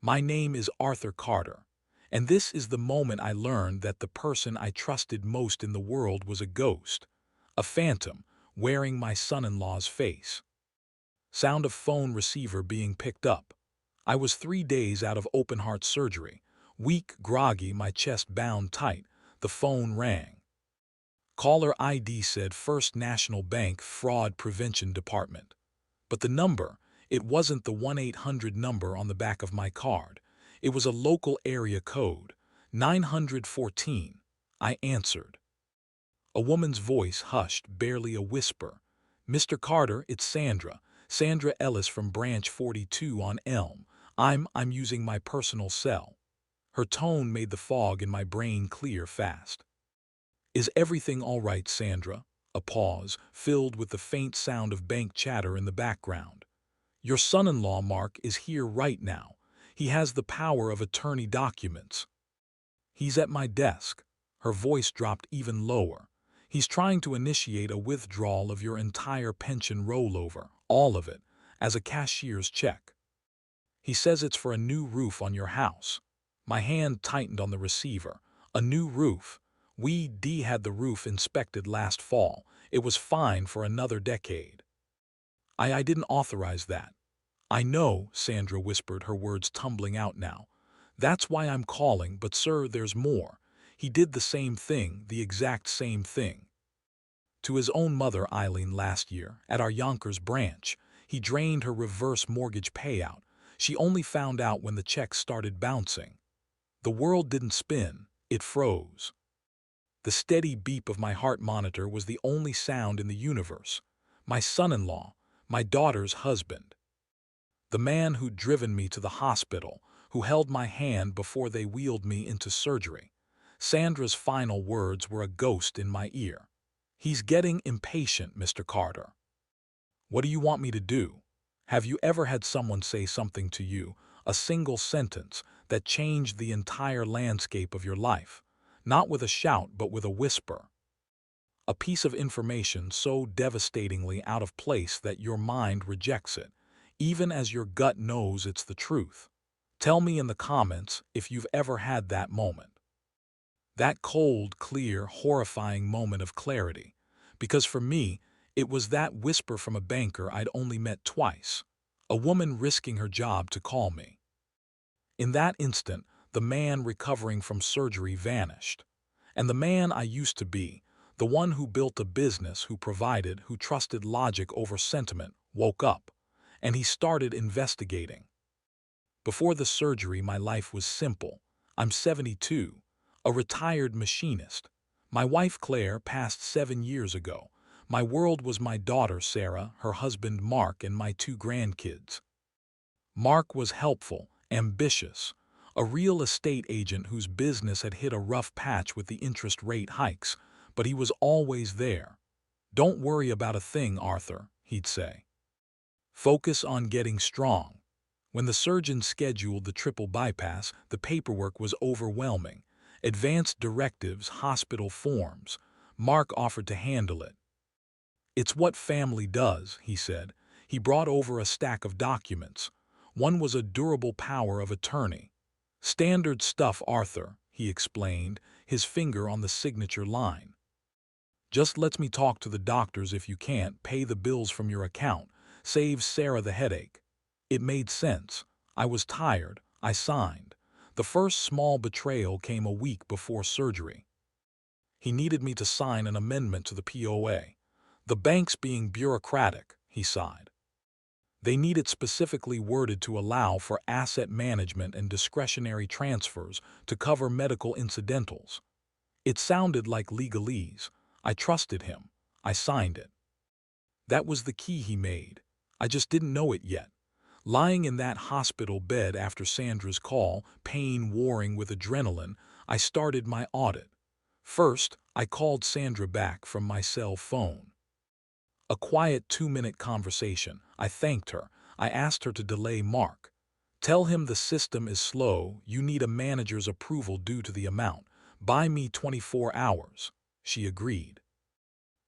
My name is Arthur Carter, and this is the moment I learned that the person I trusted most in the world was a ghost, a phantom, wearing my son-in-law's face. Sound of phone receiver being picked up. I was 3 days out of open-heart surgery, weak, groggy, my chest bound tight. The phone rang. Caller ID said First National Bank Fraud Prevention Department. But the number, it wasn't the 1-800 number on the back of my card. It was a local area code, 914. I answered. A woman's voice hushed, barely a whisper. "Mr. Carter, it's Sandra. Sandra Ellis from Branch 42 on Elm. I'm using my personal cell." Her tone made the fog in my brain clear fast. "Is everything all right, Sandra?" A pause, filled with the faint sound of bank chatter in the background. "Your son-in-law, Mark, is here right now. He has the power of attorney documents. He's at my desk." Her voice dropped even lower. "He's trying to initiate a withdrawal of your entire pension rollover, all of it, as a cashier's check. He says it's for a new roof on your house." My hand tightened on the receiver. A new roof. We had the roof inspected last fall. It was fine for another decade. I didn't authorize that." "I know," Sandra whispered, her words tumbling out now. "That's why I'm calling, but sir, there's more. He did the same thing, the exact same thing. To his own mother, Eileen, last year, at our Yonkers branch. He drained her reverse mortgage payout. She only found out when the checks started bouncing. The world didn't spin, it froze." The steady beep of my heart monitor was the only sound in the universe. My son-in-law, my daughter's husband. The man who'd driven me to the hospital, who held my hand before they wheeled me into surgery. Sandra's final words were a ghost in my ear. "He's getting impatient, Mr. Carter. What do you want me to do?" Have you ever had someone say something to you, a single sentence, that changed the entire landscape of your life? Not with a shout, but with a whisper. A piece of information so devastatingly out of place that your mind rejects it, even as your gut knows it's the truth. Tell me in the comments if you've ever had that moment. That cold, clear, horrifying moment of clarity. Because for me, it was that whisper from a banker I'd only met twice. A woman risking her job to call me. In that instant, the man recovering from surgery vanished. And the man I used to be, the one who built a business, who provided, who trusted logic over sentiment, woke up. And he started investigating. Before the surgery, my life was simple. I'm 72, a retired machinist. My wife Claire passed 7 years ago. My world was my daughter Sarah, her husband Mark, and my 2 grandkids. Mark was helpful, ambitious, a real estate agent whose business had hit a rough patch with the interest rate hikes, but he was always there. "Don't worry about a thing, Arthur," he'd say. "Focus on getting strong." When the surgeon scheduled the triple bypass, the paperwork was overwhelming. Advanced directives, hospital forms. Mark offered to handle it. "It's what family does," he said. He brought over a stack of documents. One was a durable power of attorney. "Standard stuff, Arthur," he explained, his finger on the signature line. "Just lets me talk to the doctors if you can't pay the bills from your account. Saves Sarah the headache." It made sense. I was tired. I signed. The first small betrayal came a week before surgery. He needed me to sign an amendment to the POA. "The bank's being bureaucratic," he sighed. "They need it specifically worded to allow for asset management and discretionary transfers to cover medical incidentals." It sounded like legalese. I trusted him. I signed it. That was the key he made. I just didn't know it yet. Lying in that hospital bed after Sandra's call, pain warring with adrenaline, I started my audit. First, I called Sandra back from my cell phone. A quiet 2-minute conversation. I thanked her. I asked her to delay Mark. "Tell him the system is slow. You need a manager's approval due to the amount. Buy me 24 hours. She agreed.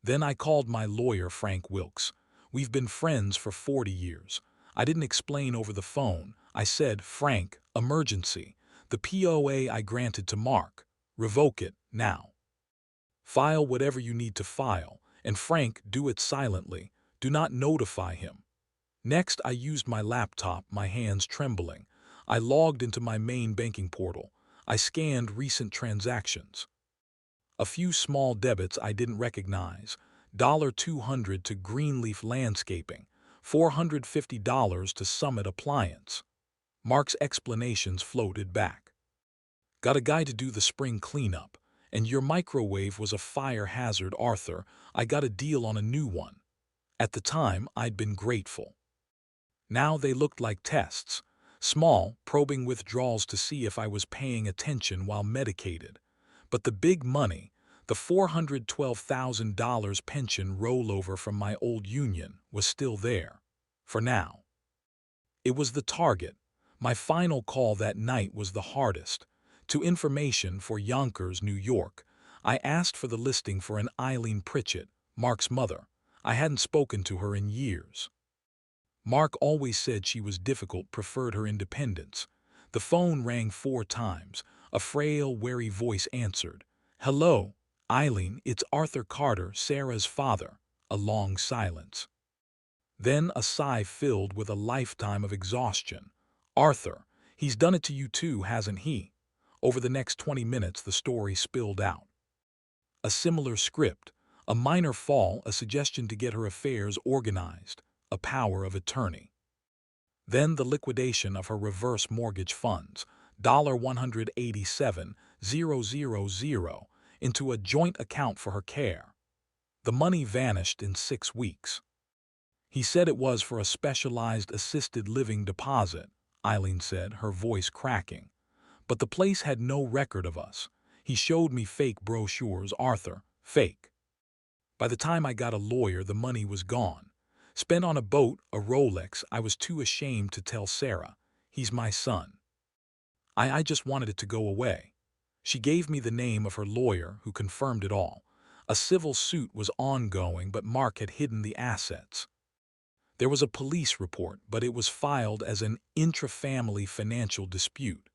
Then I called my lawyer, Frank Wilkes. We've been friends for 40 years. I didn't explain over the phone. I said, "Frank, emergency. The POA I granted to Mark. Revoke it, now. File whatever you need to file, and Frank, do it silently. Do not notify him." Next, I used my laptop, my hands trembling. I logged into my main banking portal. I scanned recent transactions. A few small debits I didn't recognize. $200 to Greenleaf Landscaping, $450 to Summit Appliance. Mark's explanations floated back. "Got a guy to do the spring cleanup, and your microwave was a fire hazard, Arthur. I got a deal on a new one." At the time, I'd been grateful. Now they looked like tests. Small, probing withdrawals to see if I was paying attention while medicated. But the big money, the $412,000 pension rollover from my old union, was still there. For now. It was the target. My final call that night was the hardest. To Information for Yonkers, New York, I asked for the listing for an Eileen Pritchett, Mark's mother. I hadn't spoken to her in years. Mark always said she was difficult, preferred her independence. The phone rang 4 times. A frail, wary voice answered. "Hello, Eileen, it's Arthur Carter, Sarah's father." A long silence. Then a sigh filled with a lifetime of exhaustion. "Arthur, he's done it to you too, hasn't he?" Over the next 20 minutes the story spilled out. A similar script, a minor fall, a suggestion to get her affairs organized, a power of attorney. Then the liquidation of her reverse mortgage funds, $187,000, into a joint account for her care. The money vanished in 6 weeks. "He said it was for a specialized assisted living deposit," Eileen said, her voice cracking. "But the place had no record of us. He showed me fake brochures, Arthur, fake. By the time I got a lawyer, the money was gone. Spent on a boat, a Rolex. I was too ashamed to tell Sarah. He's my son. I just wanted it to go away." She gave me the name of her lawyer, who confirmed it all. A civil suit was ongoing, but Mark had hidden the assets. There was a police report, but it was filed as an intra-family financial dispute.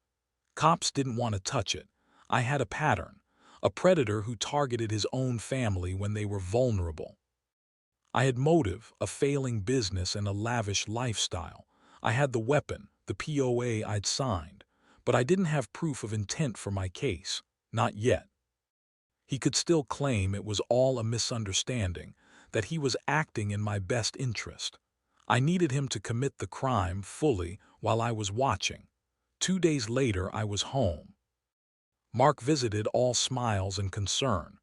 Cops didn't want to touch it. I had a pattern. A predator who targeted his own family when they were vulnerable. I had motive, a failing business and a lavish lifestyle. I had the weapon, the POA I'd signed. But I didn't have proof of intent for my case. Not yet. He could still claim it was all a misunderstanding, that he was acting in my best interest. I needed him to commit the crime fully while I was watching. 2 days later, I was home. Mark visited, all smiles and concern.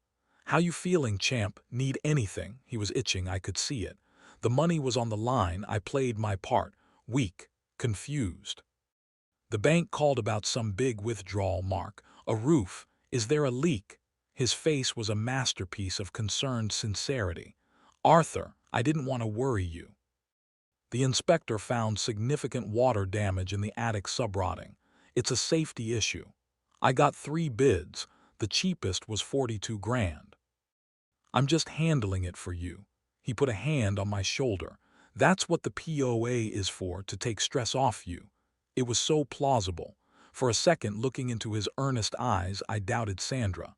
"How you feeling, champ? Need anything?" He was itching, I could see it. The money was on the line. I played my part. Weak, confused. "The bank called about some big withdrawal, Mark. A roof. Is there a leak?" His face was a masterpiece of concerned sincerity. "Arthur, I didn't want to worry you." The inspector found significant water damage in the attic subrotting. "It's a safety issue. I got 3 bids. The cheapest was 42 grand. I'm just handling it for you." He put a hand on my shoulder. "That's what the POA is for, to take stress off you." It was so plausible. For a second, looking into his earnest eyes, I doubted Sandra.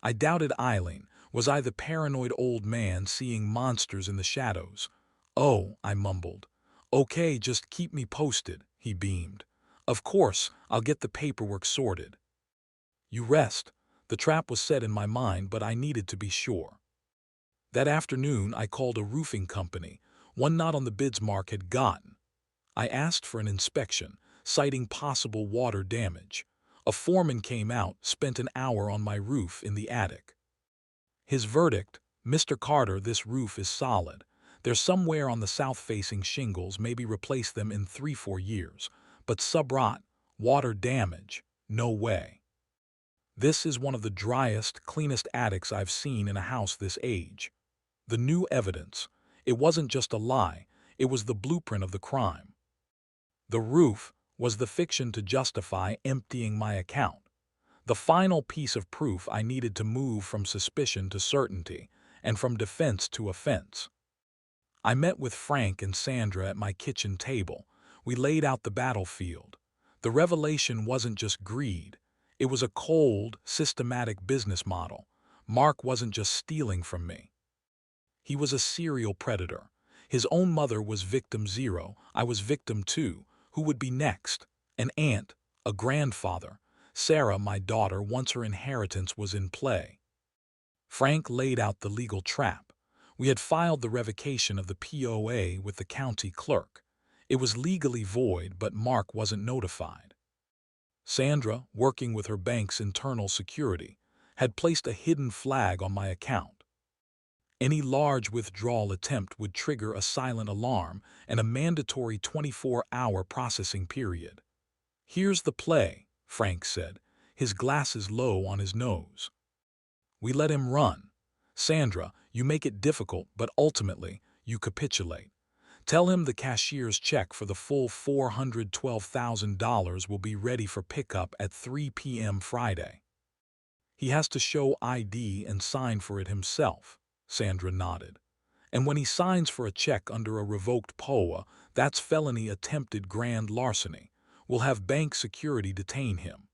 I doubted Eileen. Was I the paranoid old man seeing monsters in the shadows? "Oh," I mumbled. "Okay, just keep me posted," he beamed. "Of course, I'll get the paperwork sorted." You rest. The trap was set in my mind, but I needed to be sure. That afternoon, I called a roofing company, one not on the bids Mark had gotten. I asked for an inspection, citing possible water damage. A foreman came out, spent an hour on my roof in the attic. His verdict: "Mr. Carter, this roof is solid. There's somewhere on the south-facing shingles, maybe replace them in 3-4 years. But subrot, water damage, no way. This is one of the driest, cleanest attics I've seen in a house this age." The new evidence. It wasn't just a lie, it was the blueprint of the crime. The roof was the fiction to justify emptying my account. The final piece of proof I needed to move from suspicion to certainty, and from defense to offense. I met with Frank and Sandra at my kitchen table. We laid out the battlefield. The revelation wasn't just greed. It was a cold, systematic business model. Mark wasn't just stealing from me. He was a serial predator. His own mother was victim zero. I was victim two. Who would be next? An aunt, a grandfather. Sarah, my daughter, once her inheritance was in play. Frank laid out the legal trap. We had filed the revocation of the POA with the county clerk. It was legally void, but Mark wasn't notified. Sandra, working with her bank's internal security, had placed a hidden flag on my account. Any large withdrawal attempt would trigger a silent alarm and a mandatory 24-hour processing period. "Here's the play," Frank said, his glasses low on his nose. "We let him run. Sandra, you make it difficult, but ultimately, you capitulate. Tell him the cashier's check for the full $412,000 will be ready for pickup at 3 p.m. Friday. He has to show ID and sign for it himself," Sandra nodded. "And when he signs for a check under a revoked POA, that's felony attempted grand larceny. We'll have bank security detain him.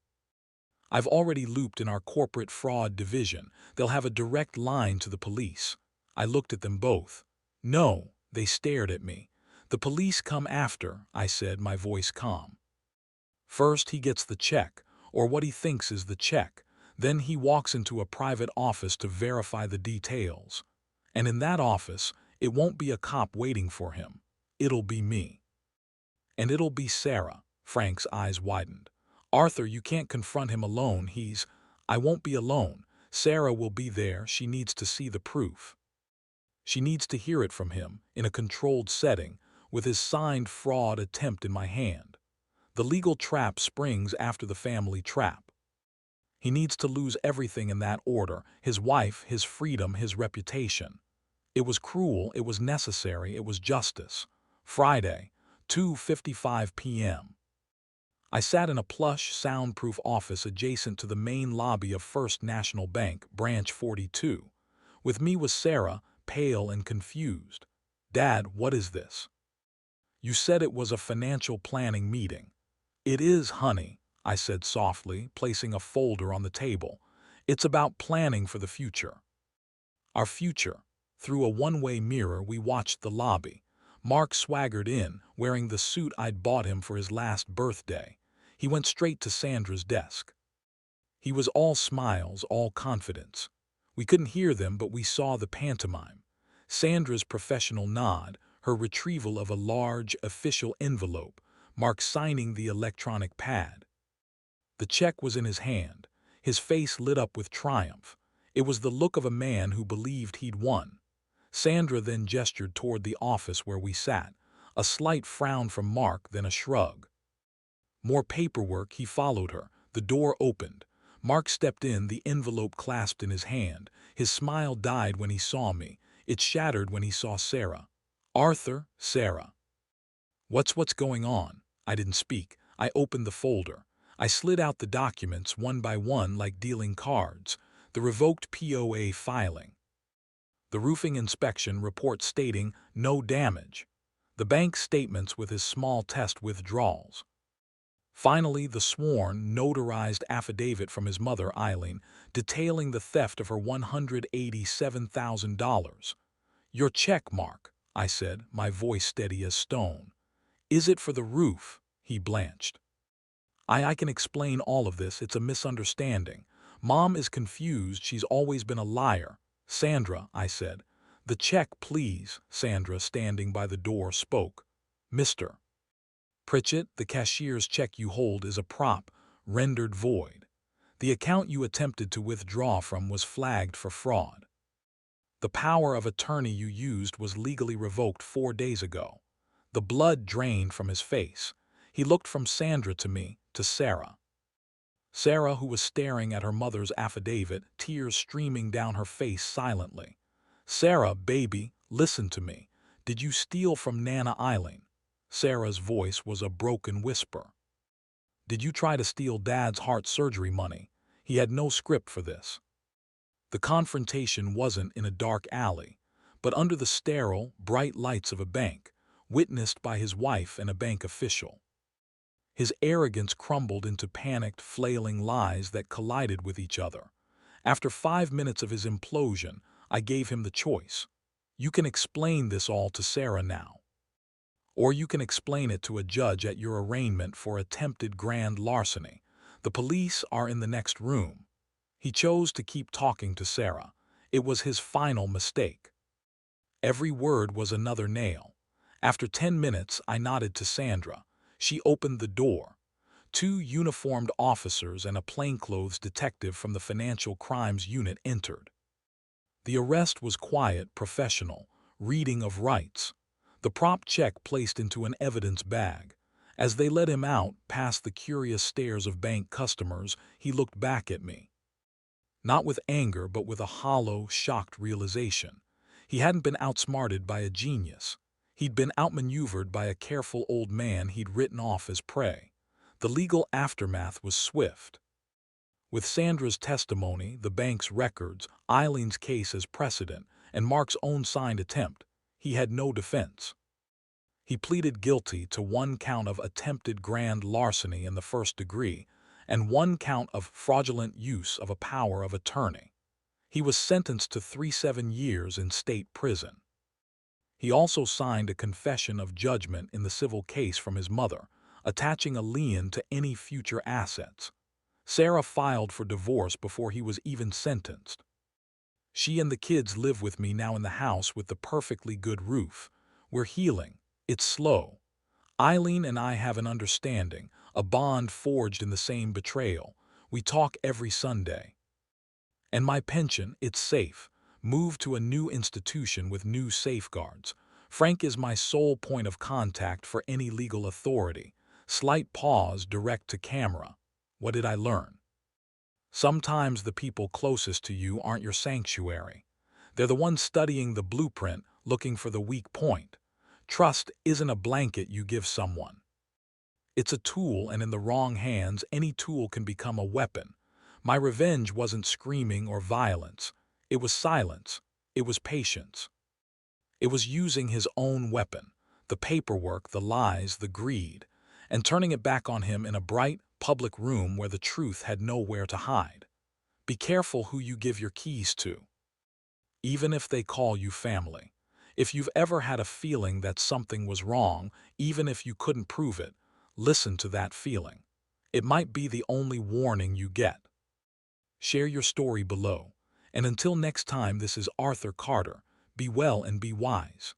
I've already looped in our corporate fraud division. They'll have a direct line to the police." I looked at them both. "No," they stared at me. "The police come after," I said, my voice calm. "First he gets the check, or what he thinks is the check. Then he walks into a private office to verify the details. And in that office, it won't be a cop waiting for him. It'll be me. And it'll be Sarah." Frank's eyes widened. "Arthur, you can't confront him alone. I won't be alone. Sarah will be there. She needs to see the proof. She needs to hear it from him, in a controlled setting, with his signed fraud attempt in my hand. The legal trap springs after the family trap. He needs to lose everything in that order: his wife, his freedom, his reputation. It was cruel, it was necessary, it was justice." Friday, 2:55 p.m. I sat in a plush, soundproof office adjacent to the main lobby of First National Bank, Branch 42. With me was Sarah, pale and confused. "Dad, what is this? You said it was a financial planning meeting." "It is, honey," I said softly, placing a folder on the table. "It's about planning for the future." Our future. Through a one-way mirror, we watched the lobby. Mark swaggered in, wearing the suit I'd bought him for his last birthday. He went straight to Sandra's desk. He was all smiles, all confidence. We couldn't hear them, but we saw the pantomime. Sandra's professional nod, her retrieval of a large, official envelope, Mark signing the electronic pad. The check was in his hand. His face lit up with triumph. It was the look of a man who believed he'd won. Sandra then gestured toward the office where we sat. A slight frown from Mark, then a shrug. More paperwork. He followed her. The door opened. Mark stepped in, the envelope clasped in his hand. His smile died when he saw me. It shattered when he saw Sarah. "Arthur, Sarah. What's going on?" I didn't speak. I opened the folder. I slid out the documents one by one like dealing cards. The revoked POA filing. The roofing inspection report stating no damage. The bank statements with his small test withdrawals. Finally, the sworn, notarized affidavit from his mother, Eileen, detailing the theft of her $187,000. "Your check, Mark," I said, my voice steady as stone. "Is it for the roof?" He blanched. I can explain all of this. It's a misunderstanding. Mom is confused. She's always been a liar." "Sandra," I said. "The check, please." Sandra, standing by the door, spoke. "Mr. Pritchett, the cashier's check you hold is a prop, rendered void. The account you attempted to withdraw from was flagged for fraud. The power of attorney you used was legally revoked 4 days ago." The blood drained from his face. He looked from Sandra to me, to Sarah. Sarah, who was staring at her mother's affidavit, tears streaming down her face silently. "Sarah, baby, listen to me. Did you steal from Nana Eileen?" Sarah's voice was a broken whisper. "Did you try to steal Dad's heart surgery money?" He had no script for this. The confrontation wasn't in a dark alley, but under the sterile, bright lights of a bank, witnessed by his wife and a bank official. His arrogance crumbled into panicked, flailing lies that collided with each other. After 5 minutes of his implosion, I gave him the choice. You can explain this all to Sarah now. Or you can explain it to a judge at your arraignment for attempted grand larceny. The police are in the next room. He chose to keep talking to Sarah. It was his final mistake. Every word was another nail. After 10 minutes, I nodded to Sandra. She opened the door. Two uniformed officers and a plainclothes detective from the Financial Crimes Unit entered. The arrest was quiet, professional, reading of rights. The prop check placed into an evidence bag. As they let him out, past the curious stares of bank customers, he looked back at me. Not with anger, but with a hollow, shocked realization. He hadn't been outsmarted by a genius. He'd been outmaneuvered by a careful old man he'd written off as prey. The legal aftermath was swift. With Sandra's testimony, the bank's records, Eileen's case as precedent, and Mark's own signed attempt, he had no defense. He pleaded guilty to 1 count of attempted grand larceny in the first degree and 1 count of fraudulent use of a power of attorney. He was sentenced to 37 years in state prison. He also signed a confession of judgment in the civil case from his mother, attaching a lien to any future assets. Sarah filed for divorce before he was even sentenced. She and the kids live with me now in the house with the perfectly good roof. We're healing. It's slow. Eileen and I have an understanding, a bond forged in the same betrayal. We talk every Sunday. And my pension, it's safe. Moved to a new institution with new safeguards. Frank is my sole point of contact for any legal authority. Slight pause, direct to camera. What did I learn? Sometimes the people closest to you aren't your sanctuary. They're the ones studying the blueprint, looking for the weak point. Trust isn't a blanket you give someone. It's a tool, and in the wrong hands, any tool can become a weapon. My revenge wasn't screaming or violence. It was silence. It was patience. It was using his own weapon, the paperwork, the lies, the greed, and turning it back on him in a bright, public room where the truth had nowhere to hide. Be careful who you give your keys to, even if they call you family. If you've ever had a feeling that something was wrong, even if you couldn't prove it, listen to that feeling. It might be the only warning you get. Share your story below. And until next time, this is Arthur Carter. Be well and be wise.